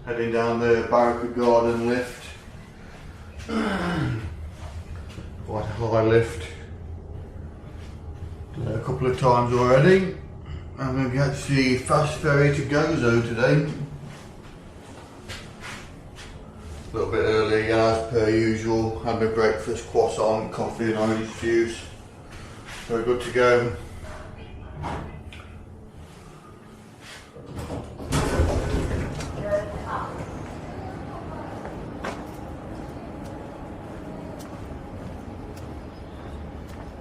Heading down the Barracuda Garden lift. Quite a high lift. Done it a couple of times already. I'm going to catch the fast ferry to Gozo today. A little bit early again as per usual. Had my breakfast, croissant, coffee and orange juice. Very good to go.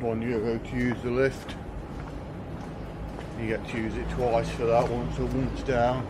€1 to use the lift. You get to use it twice for that, once down.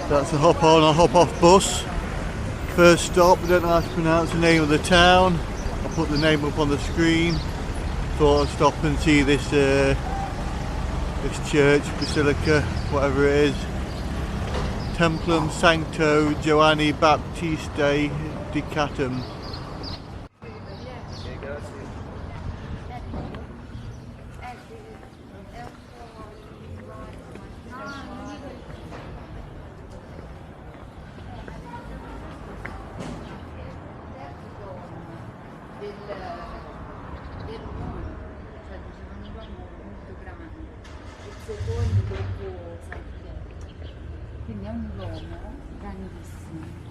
That's a hop on or hop off bus. First stop, I don't know how to pronounce the name of the town. I'll put the name up on the screen. Thought I'd stop and see this this church, basilica, whatever it is. Templum Sancto Joanni Baptistae Dicatum. Quindi è un domo grandissimo.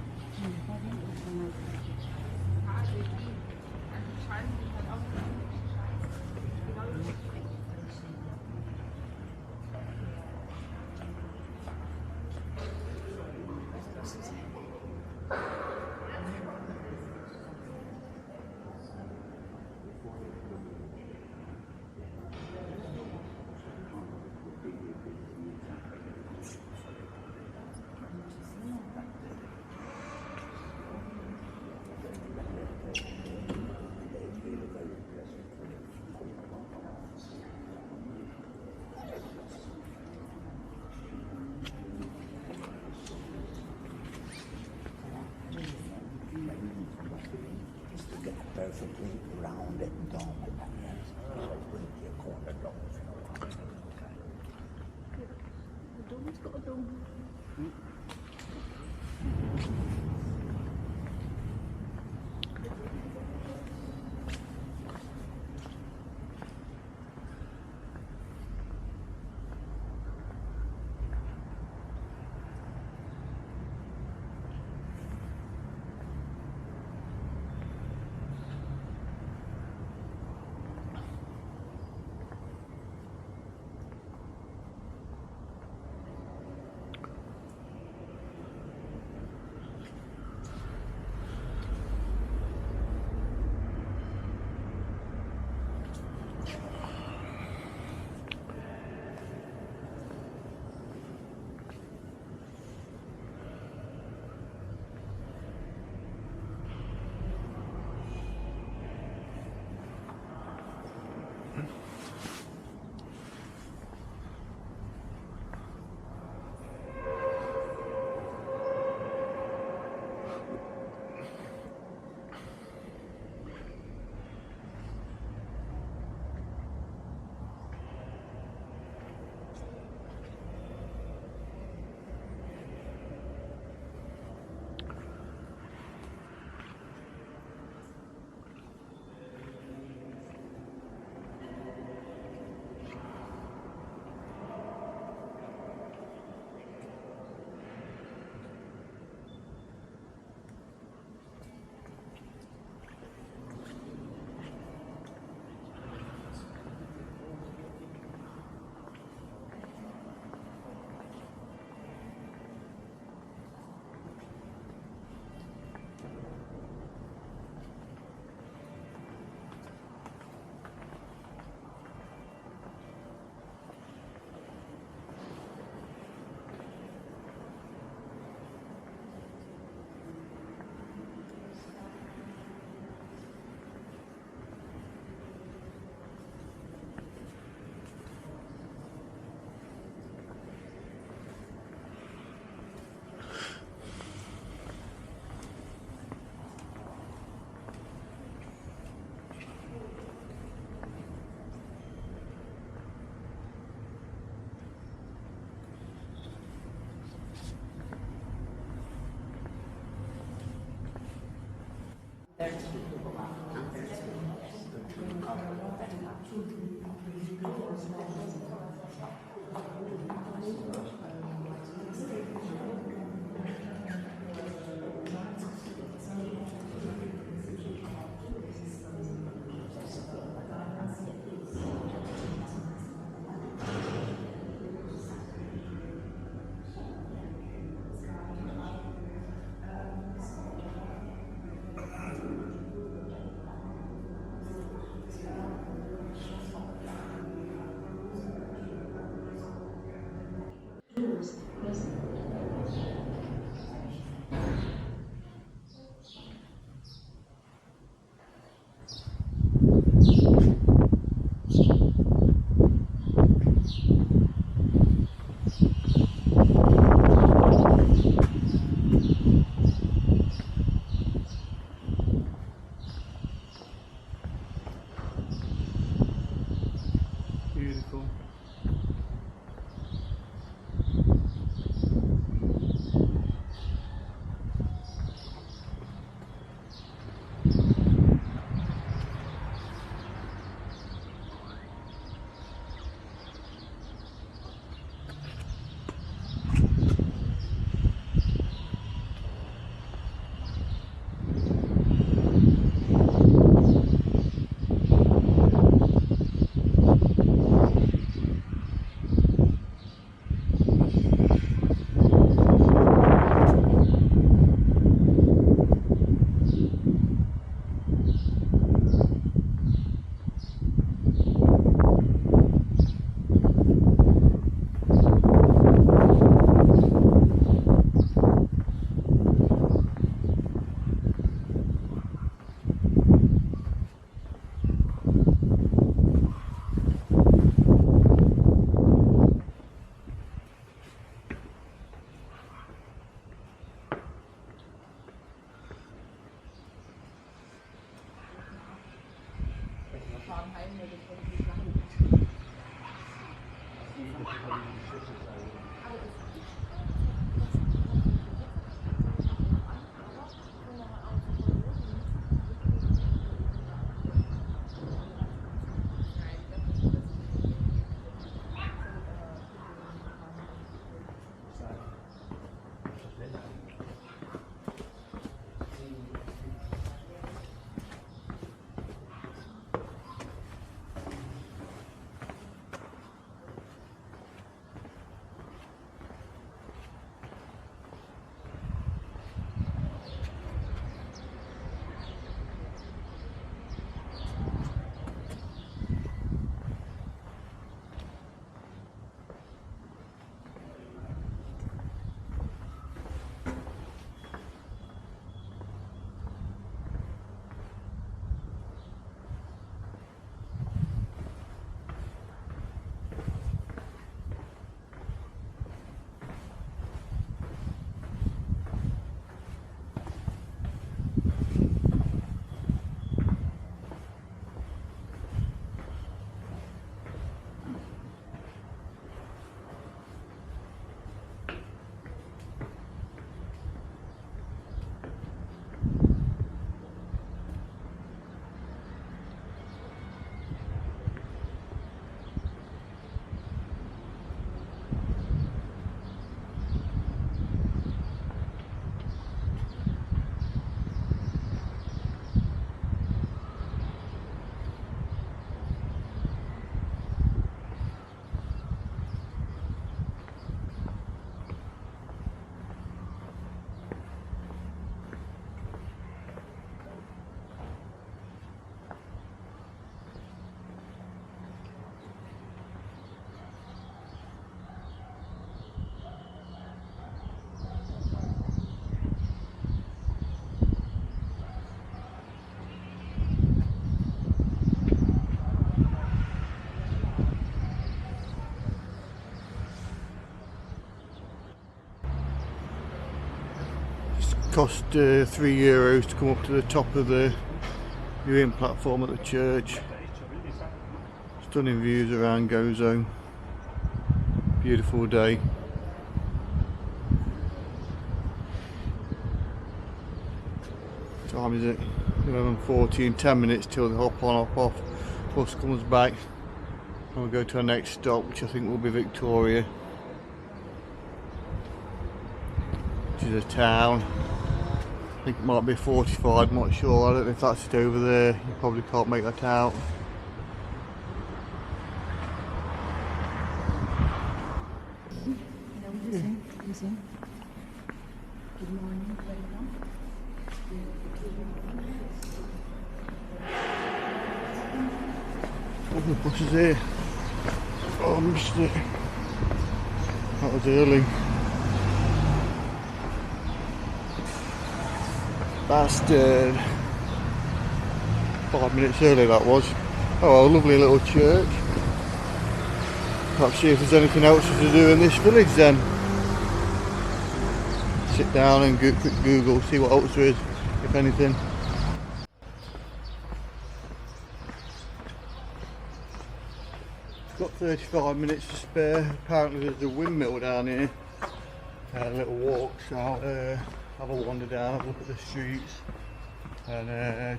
cost €3 to come up to the top of the viewing platform at the church. Stunning views around Gozo. Beautiful day. Time is it? 11:14. 10 minutes till the hop on, hop off bus comes back. And we'll go to our next stop, which I think will be Victoria, which is a town. I think it might be 45, I'm not sure. I don't know if that's it over there. You probably can't make that out. Good morning, welcome. Oh, the bus is here. Oh, I missed it. That was early. Bastard. 5 minutes early that was. Oh, a lovely little church. Perhaps see if there's anything else to do in this village then. Sit down and quick Google, see what else there is, if anything. Got 35 minutes to spare. Apparently there's a windmill down here. A little walk, so I'll have a wander down, have a look at the streets and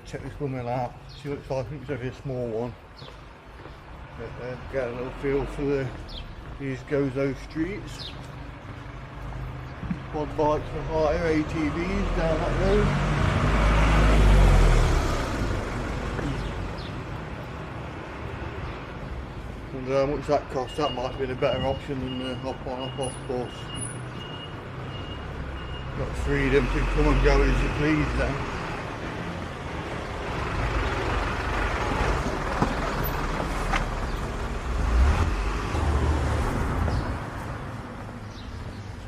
check this windmill out. See what it's like. I think it's only a small one. But, get a little feel for these Gozo streets. Quad bikes for hire, ATVs down that road. Wonder how much that cost. That might have been a better option than the hop on, hop off bus. Got freedom to come and go as you please then.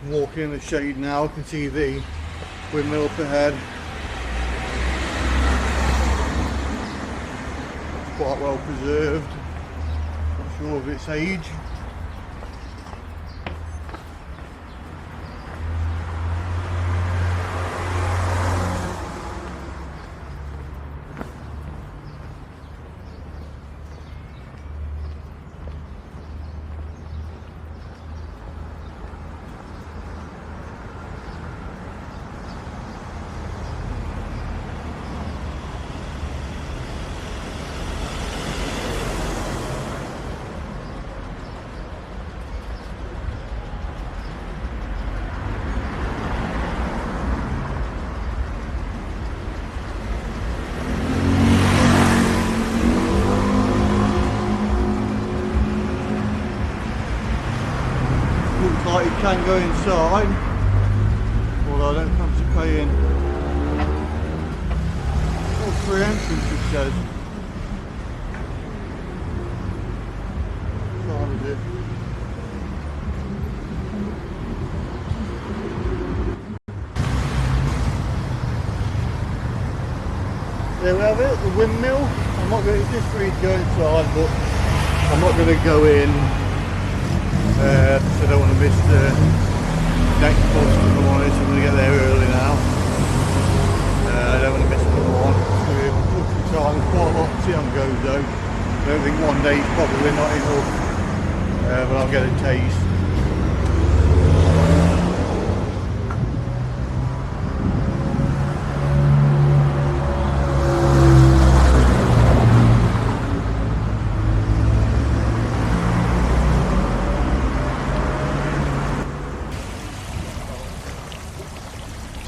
Walking in the shade now, I can see the windmill up ahead. Quite well preserved. Not sure of its age. Like you can go inside, although I don't fancy paying. All free entrance it says. What time is it? There we have it, the windmill. I'm not going to, it's just free to go inside, but I'm not going to go in. So I don't want to miss the next bus, if I'm honest. I'm going to get there early now. I don't want to miss another one. There's quite a lot to see on Gozo. I don't think one day is probably not enough, but I'll get a taste.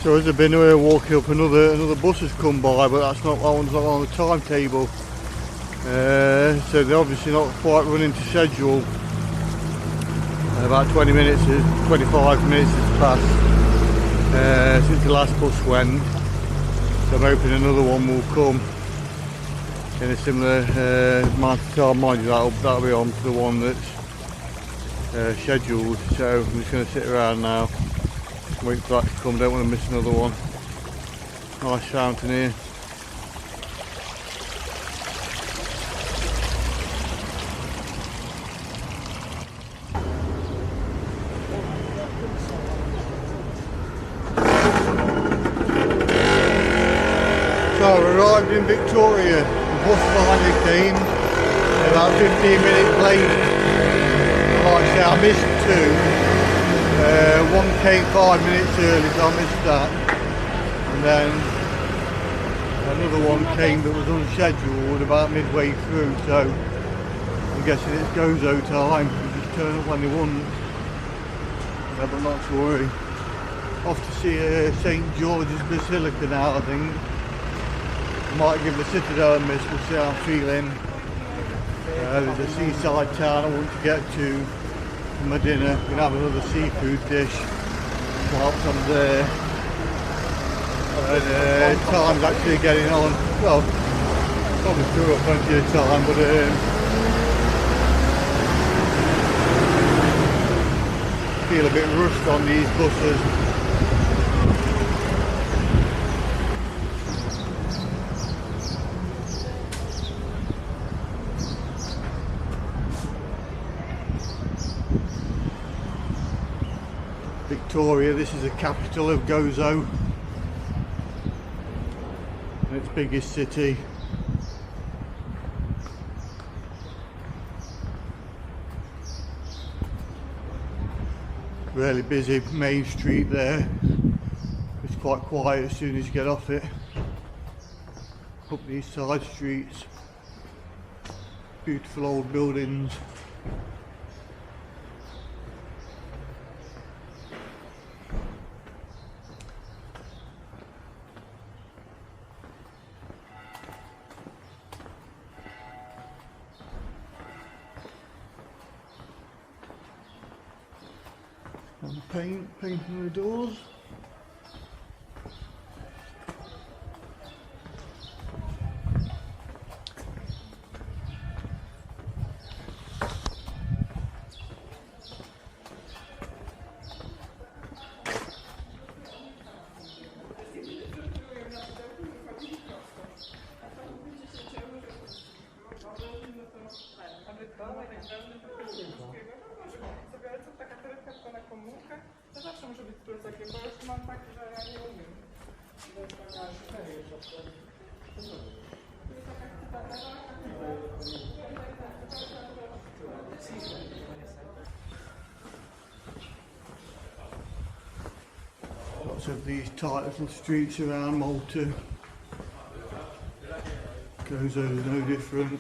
So as I've been here walking up, another bus has come by, but that's not, that one's not on the timetable. So they're obviously not quite running to schedule. About 25 minutes has passed since the last bus went. So I'm hoping another one will come in a similar amount of time. Mind you, that'll be on to the one that's scheduled. So I'm just going to sit around now. Wait for that to come, don't want to miss another one. Nice fountain here. Well, we arrived in Victoria. The bus finally came. About 15 minutes late. Like I say, I missed two. One came 5 minutes early, so I missed that. And then another one came that was unscheduled about midway through, so I'm guessing it's Gozo time. We just turn up when they want. Yeah, but not to worry. Off to see St George's Basilica now, I think. Might give the Citadel a miss, we'll see how I'm feeling. There's a seaside town I want to get to for my dinner. We're going to have another seafood dish whilst I'm there. And time's actually getting on. Well, probably still got plenty of time, but feel a bit rushed on these buses. Victoria, this is the capital of Gozo and its biggest city. Really busy main street there. It's quite quiet as soon as you get off it. Up these side streets, beautiful old buildings. And painting the doors. To zawsze muszę być plecakiem, bo już mam tak, że ja nie umiem. To jest taka Lots of these tight little streets around Malta. Gozo is no different.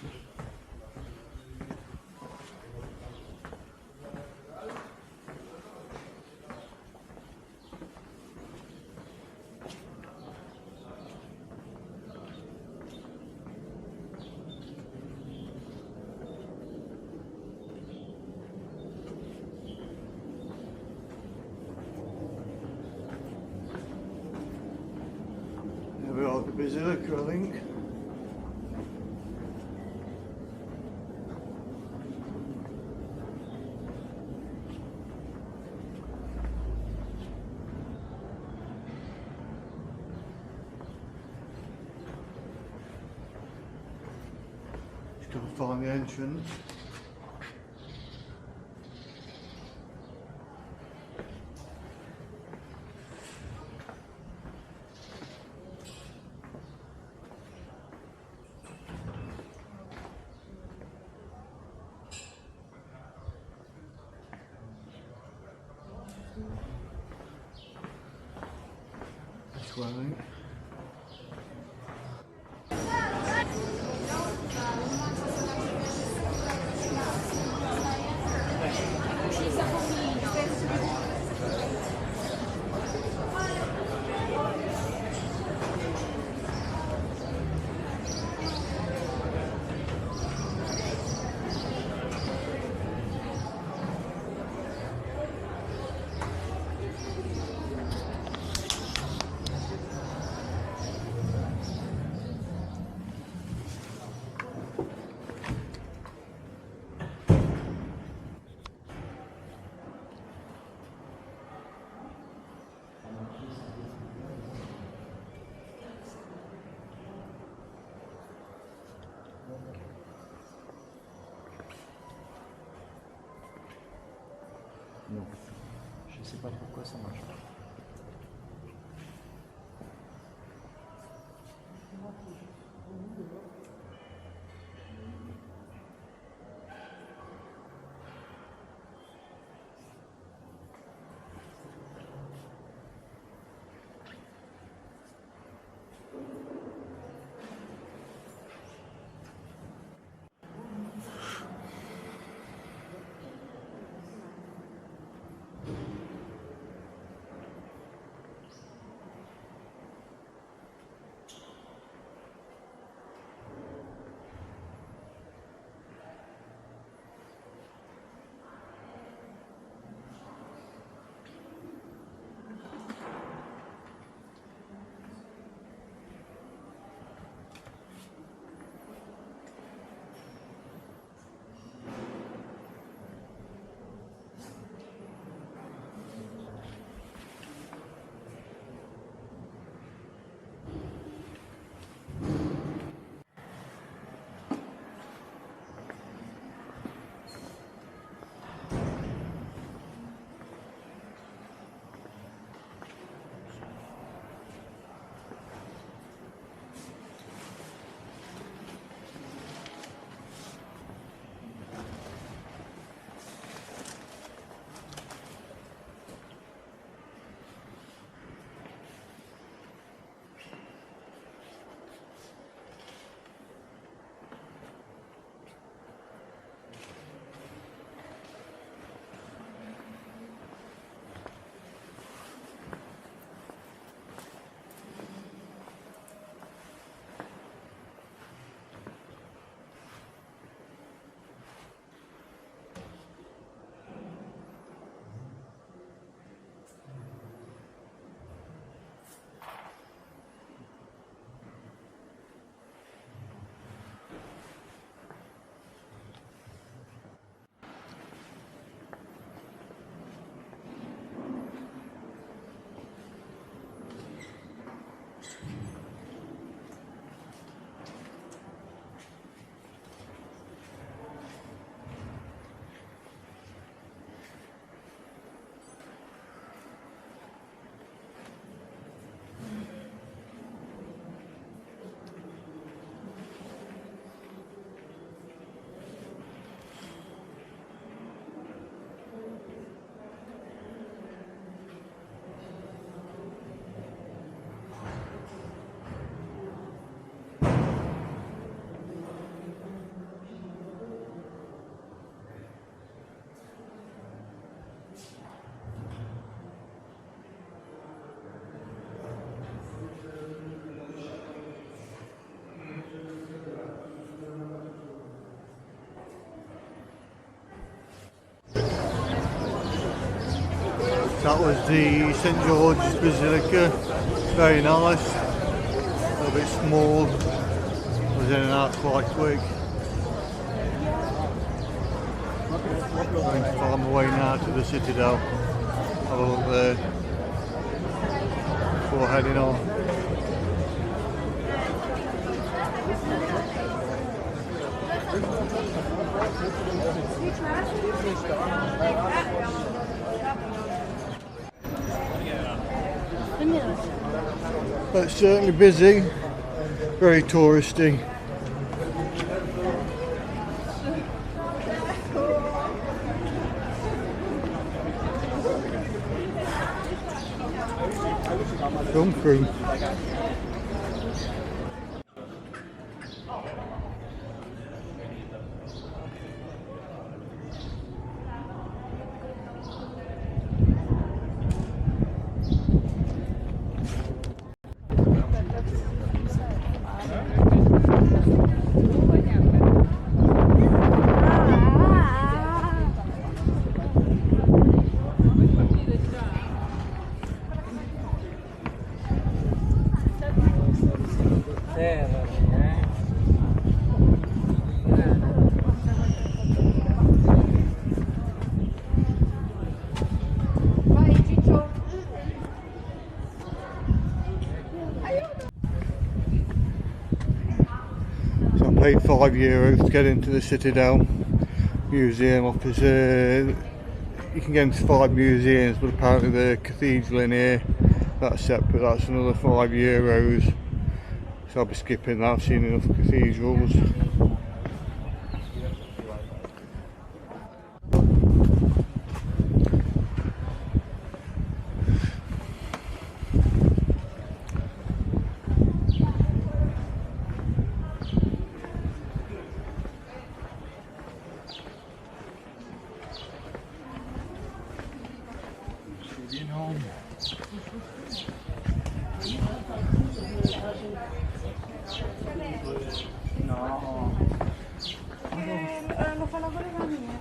There we are, the Basilica, I think. Just gotta find the entrance. This way, I think. Non, je ne sais pas pourquoi ça marche pas. That was the St George's Basilica, very nice, a little bit small, was in and out quite quick. Going to find my way now to the Citadel, have a look there before heading on. But it's certainly busy, very touristy. Come through. Paid €5 to get into the Citadel Museum. Offers you can get into 5 museums, but apparently the cathedral in here, that's separate, that's another €5. So I'll be skipping that, I've seen enough cathedrals. Lo fa lavorare la mia.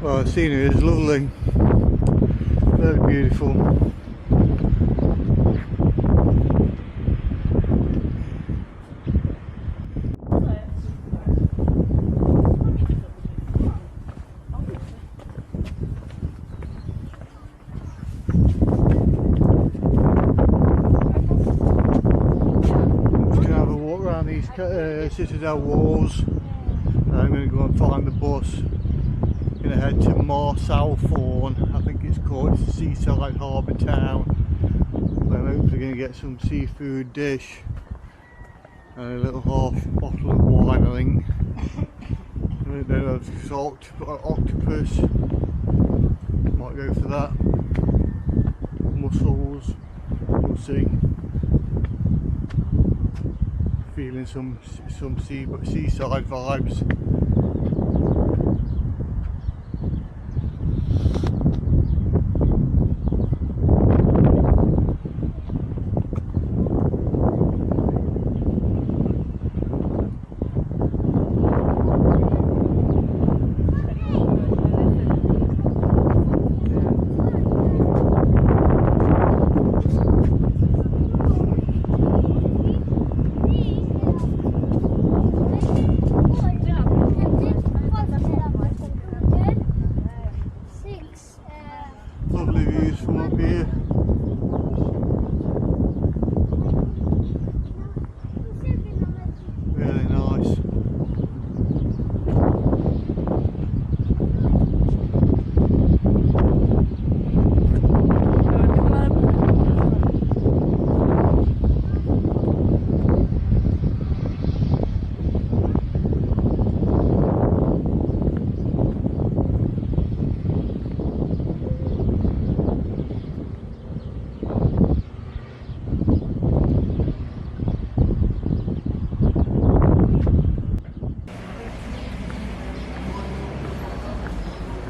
Well, the scenery is lovely, very beautiful. Just gonna have a walk around these Citadel walls. I'm going to go and find the bus. Going to head to Marsalforn, I think it's called. It's a seaside harbour town. Then hopefully going to get some seafood dish and a little half bottle of wine, I think. And then I've octopus, might go for that. Mussels, we'll see. Feeling some seaside vibes. Lovely views from up here. Really nice.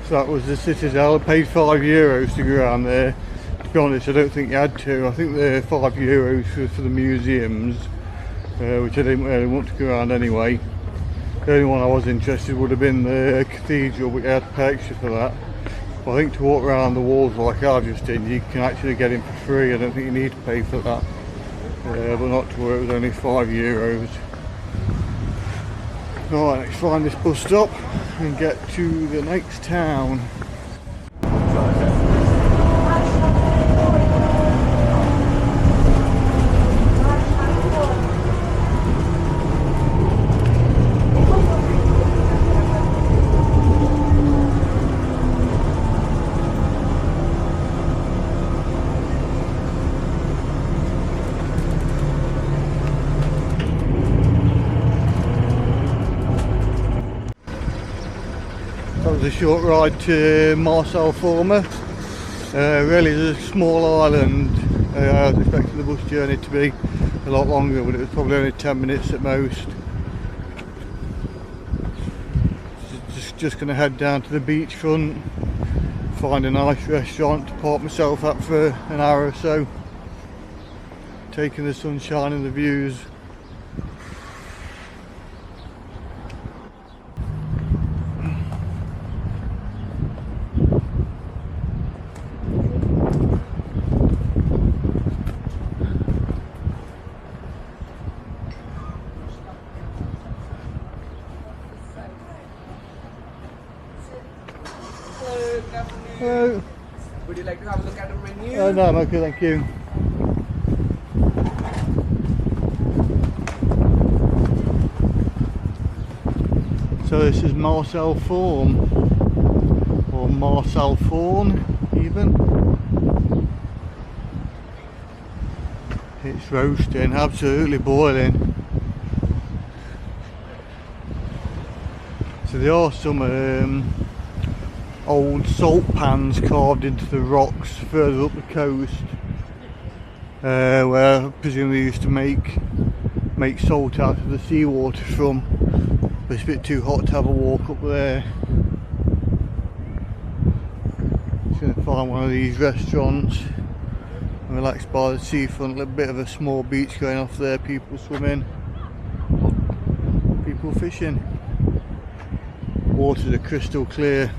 So that was the Citadel. I paid €5 to go around there. To be honest, I don't think you had to. I think the €5 was for the museums, which I didn't really want to go around anyway. The only one I was interested would have been the cathedral, but you had to pay extra for that. But I think to walk around the walls like I've just did, you can actually get in for free. I don't think you need to pay for that. But not to worry, it was only €5. Right, let's find this bus stop and get to the next town. That was a short ride to Marsalforn. Really, it's a small island. I was expecting the bus journey to be a lot longer, but it was probably only 10 minutes at most. Just going to head down to the beachfront, find a nice restaurant to park myself up for an hour or so, taking the sunshine and the views. Hello, good afternoon. Hello. Would you like to have a look at the menu? No, I'm okay, thank you. So this is Marsalforn, or Marsalforn even. It's roasting, absolutely boiling. So there are some old salt pans carved into the rocks further up the coast, where I presume they used to make salt out of the seawater from, but it's a bit too hot to have a walk up there. Just going to find one of these restaurants and relax by the seafront. A little bit of a small beach going off there, people swimming, people fishing. Waters are crystal clear.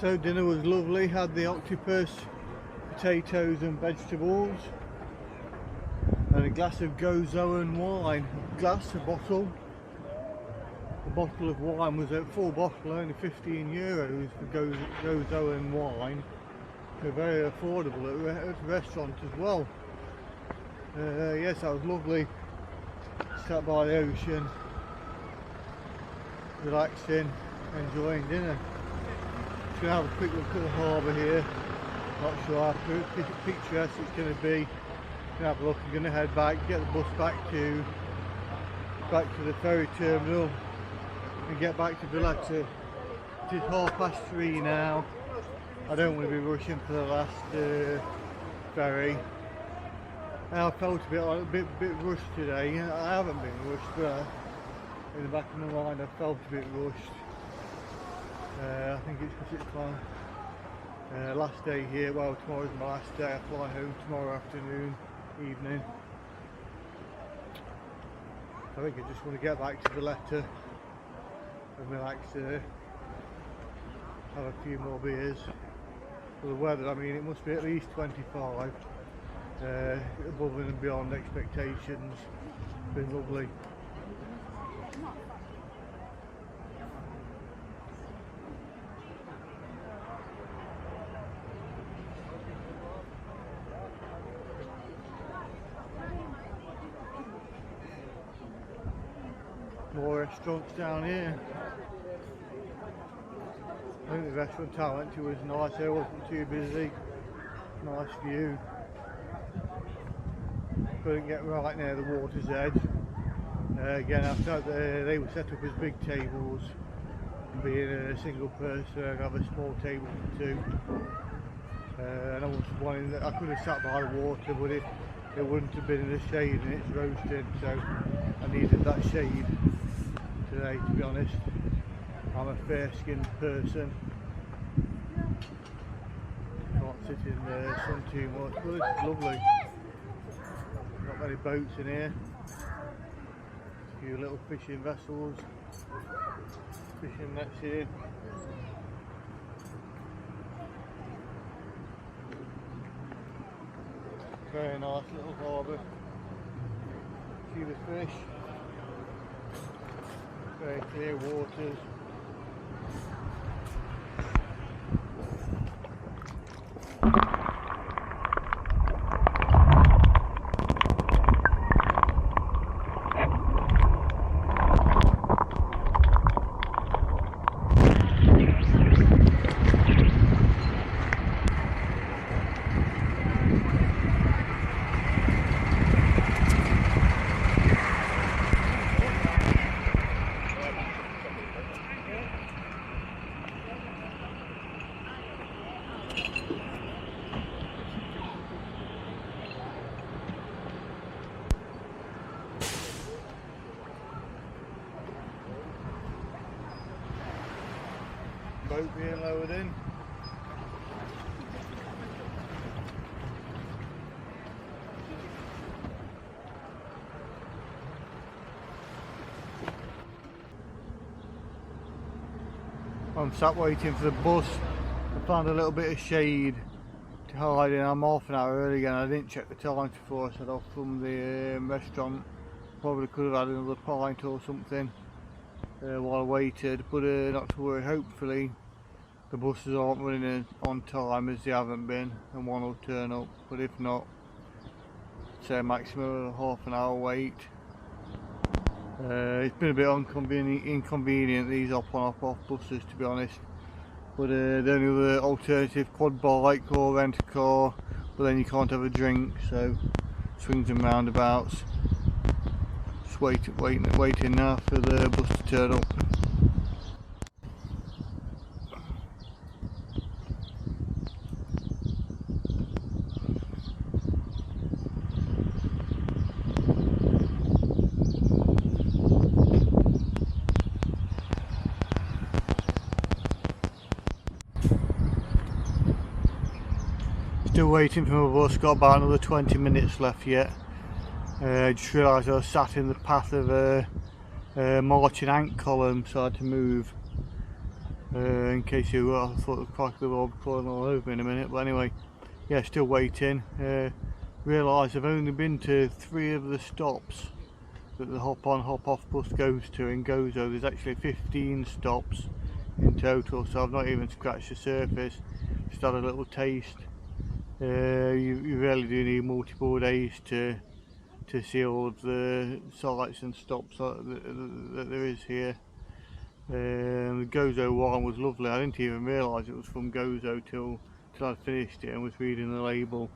So dinner was lovely, had the octopus, potatoes and vegetables, and a glass of Gozo and wine. A bottle. The bottle of wine was a full bottle, only €15 for Gozo and wine. They're very affordable at a restaurant as well. Yes, that was lovely. Sat by the ocean, relaxing, enjoying dinner. Just going to have a quick look at the harbour here. Not sure how picturesque it's going to be. Going to have a look. I'm going to head back, get the bus back to the ferry terminal, and get back to Valletta. It is 3:30 now. I don't want to be rushing for the last ferry. I felt a bit rushed today. I haven't been rushed, but in the back of my mind I felt a bit rushed. I think it's because it's my last day here. Well, tomorrow's my last day. I fly home tomorrow afternoon, evening. I think I just want to get back to Valletta and relax there. Have a few more beers. For the weather, I mean, it must be at least 25. Above and beyond expectations. It's been lovely. More restaurants down here. I think the restaurant I went to was nice, it wasn't too busy. Nice view. Couldn't get right near the water's edge. Again, I felt they were set up as big tables. And being a single person, I'd have a small table for two. And I was wanting that I could have sat by the water, but it wouldn't have been in the shade, and it's roasted, so I needed that shade today, to be honest. I'm a fair-skinned person. Can't sit in the sun too much, but it's lovely. Not many boats in here. A few little fishing vessels, fishing nets here. Very nice little harbour. See the fish. Very clear waters. Boat being lowered in. I'm sat waiting for the bus. I found a little bit of shade to hide in. I'm half an hour early again. I didn't check the time before I set off from the restaurant. Probably could have had another pint or something while I waited, but not to worry. Hopefully the buses aren't running on time, as they haven't been, and one will turn up, but if not, say a maximum of half an hour wait. It's been a bit inconvenient, these off buses, to be honest, but the only other alternative, quad bike or rent a car, but then you can't have a drink, so swings and roundabouts. Just waiting now for the bus to turn up. Still waiting for my bus, got about another 20 minutes left yet. Just realised I was sat in the path of a marching ant column, so I had to move. in case you I thought the crack of the road falling all over in a minute, but anyway, yeah, still waiting. Realised I've only been to 3 of the stops that the hop on hop off bus goes to in Gozo. There's actually 15 stops in total, so I've not even scratched the surface, just had a little taste. You really do need multiple days to see all of the sites and stops that there is here. The Gozo one was lovely. I didn't even realise it was from Gozo till I'd finished it and was reading the label.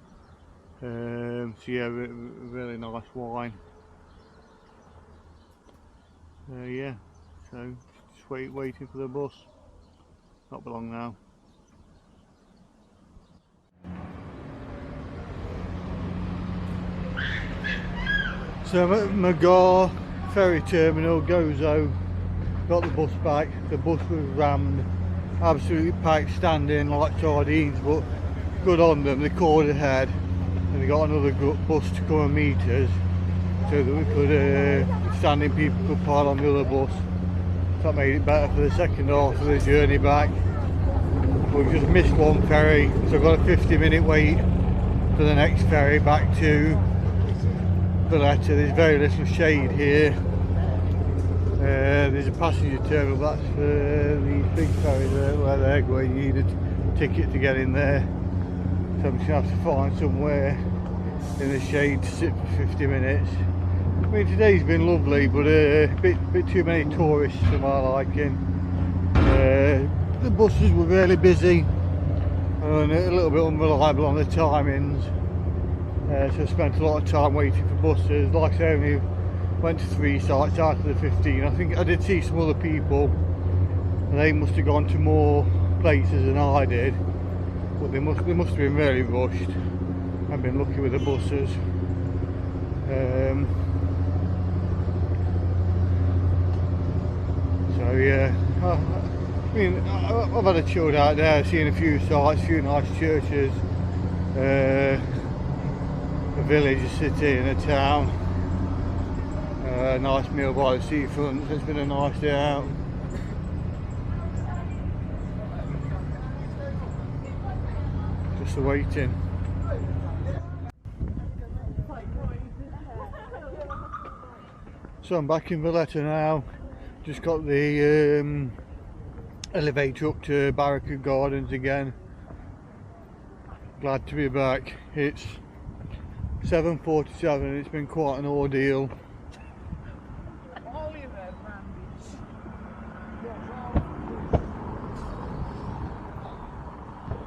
So yeah, really nice wine. Yeah, so just waiting for the bus. Not for long now. So I'm at Magar ferry terminal, Gozo. Got the bus back. The bus was rammed, absolutely packed, standing like sardines, but good on them. They called ahead and they got another bus to come and meet us so that we could, standing people could pile on the other bus. That made it better for the second half of the journey back. We've just missed one ferry, so I've got a 50-minute wait for the next ferry back to Valletta. There's very little shade here. There's a passenger terminal, that's for these big ferries where they're going. You need a ticket to get in there. So I'm just going to have to find somewhere in the shade to sit for 50 minutes. I mean, today's been lovely, but a bit too many tourists for my liking. The buses were really busy and a little bit unreliable on the timings. So I spent a lot of time waiting for buses. Like I say, I only went to 3 sites out of the 15. I think I did see some other people and they must have gone to more places than I did, but they must have been really rushed. I've been lucky with the buses. So yeah, I mean, I've had a chilled out there, seen a few sites, a few nice churches, a village, a city and a town. A nice meal by the seafront. It's been a nice day out. Just waiting. So I'm back in Valletta now. Just got the elevator up to Barracuda Gardens again. Glad to be back. It's 7:47. It's been quite an ordeal.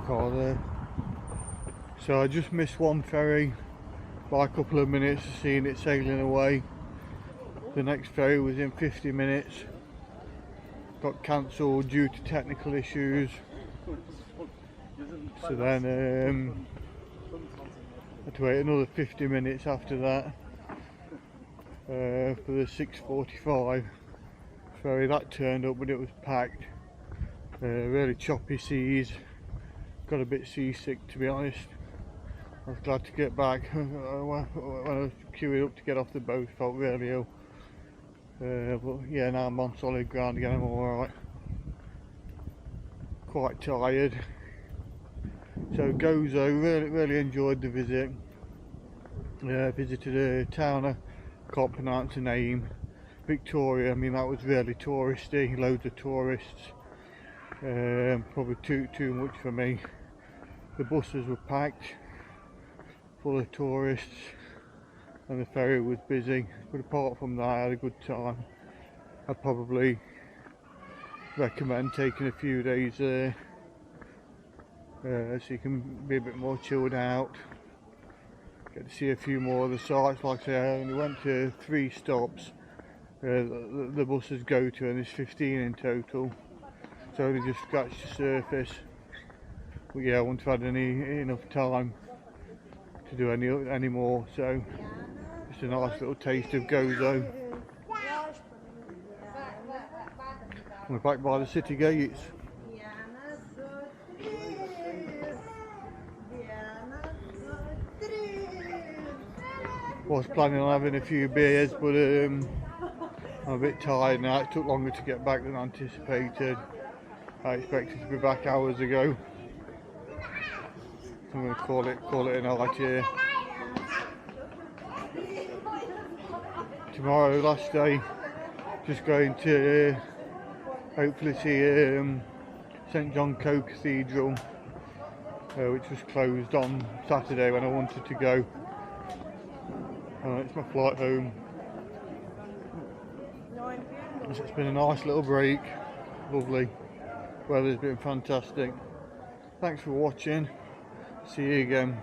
Car there. So I just missed one ferry by a couple of minutes of seeing it sailing away. The next ferry was in 50 minutes. Got cancelled due to technical issues. So then had to wait another 50 minutes after that for the 6:45 ferry. That turned up, but it was packed. Really choppy seas. Got a bit seasick, to be honest. I was glad to get back. When I was queuing up to get off the boat, felt really ill. But yeah, now I'm on solid ground again. I'm alright. Quite tired. So Gozo, really enjoyed the visit. Visited a town, I can't pronounce the name. Victoria. I mean, that was really touristy. Loads of tourists. Probably too much for me. The buses were packed, full of tourists, and the ferry was busy. But apart from that, I had a good time. I'd probably recommend taking a few days there, so you can be a bit more chilled out. Get to see a few more of the sites. Like I say, I only went to 3 stops the buses go to, and there's 15 in total. So I only just scratched the surface. But yeah, I wouldn't have had enough time to do any more, so just a nice little taste of Gozo. We're back by the city gates. Was planning on having a few beers, but I'm a bit tired now. It took longer to get back than anticipated. I expected to be back hours ago. I'm going to call it a night here. Tomorrow, last day, just going to hopefully see St John Co Cathedral, which was closed on Saturday when I wanted to go. It's my flight home. It's been a nice little break, lovely. Weather's been fantastic. Thanks for watching. See you again.